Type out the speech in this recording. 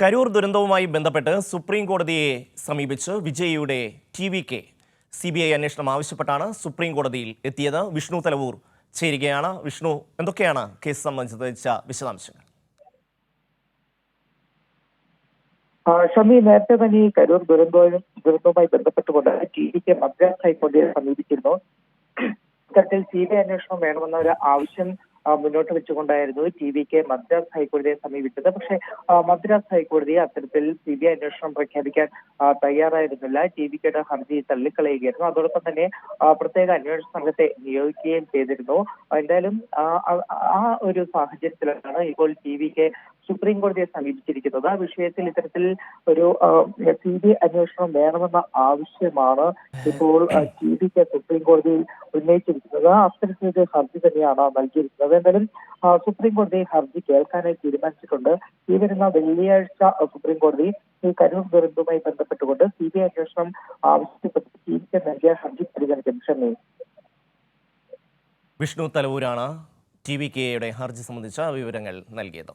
കരൂർ ദുരന്തവുമായി ബന്ധപ്പെട്ട് സുപ്രീം കോടതിയെ സമീപിച്ച് വിജയിയുടെ ടി.വി.കെ CBI അന്വേഷണം ആവശ്യപ്പെട്ടാണ് സുപ്രീം കോടതിയിൽ എത്തിയത്. വിഷ്ണു തലവൂർ ചേരുകയാണ്. വിഷ്ണു, എന്തൊക്കെയാണ് കേസ് സംബന്ധിച്ച വിശദാംശങ്ങൾ? ഷമി, നേരത്തെ തന്നെ ഈ കരൂർ ദുരന്തവുമായി ബന്ധപ്പെട്ടുകൊണ്ട് ടി.വി.കെ മദ്രാസ് ഹൈക്കോടതിയെ സമീപിച്ചിരുന്നു. ഇത്തരത്തിൽ CBI അന്വേഷണം വേണമെന്ന ഒരു ആവശ്യം മുന്നോട്ട് വെച്ചുകൊണ്ടായിരുന്നു ടി.വി.കെ മദ്രാസ് ഹൈക്കോടതിയെ സമീപിച്ചത്. പക്ഷേ മദ്രാസ് ഹൈക്കോടതി അത്തരത്തിൽ CBI അന്വേഷണം പ്രഖ്യാപിക്കാൻ തയ്യാറായിരുന്നില്ല. ടി.വി.കെയുടെ ഹർജി തള്ളിക്കളയുകയായിരുന്നു. അതോടൊപ്പം തന്നെ പ്രത്യേക അന്വേഷണ സംഘത്തെ നിയോഗിക്കുകയും ചെയ്തിരുന്നു. എന്തായാലും ആ ഒരു സാഹചര്യത്തിലാണ് ഇപ്പോൾ ടി.വി.കെ സുപ്രീം കോടതിയെ സമീപിച്ചിരിക്കുന്നത്. ആ വിഷയത്തിൽ ഇത്തരത്തിൽ ഒരു CBI അന്വേഷണം വേണമെന്ന ആവശ്യമാണ് ഇപ്പോൾ ടി.വി.കെ സുപ്രീം കോടതിയിൽ ഉന്നയിച്ചിരിക്കുന്നത്. അത്തരത്തിലൊരു ഹർജി തന്നെയാണ് നൽകിയിരിക്കുന്നത്. എന്തായാലും സുപ്രീം കോടതി ഹർജി കേൾക്കാനായി തീരുമാനിച്ചിട്ടുണ്ട്. ഈ വരുന്ന വെള്ളിയാഴ്ച സുപ്രീം കോടതി ഈ കരൂർ ദുരന്തവുമായി ബന്ധപ്പെട്ടുകൊണ്ട് CBI അന്വേഷണം ആവശ്യപ്പെട്ട് ടി.വി.കെ നൽകിയ ഹർജി പരിഗണിക്കും. ക്ഷമി. വിഷ്ണു തലവൂരാണ് ടി.വി.കെയുടെ ഹർജി സംബന്ധിച്ച വിവരങ്ങൾ നൽകിയത്.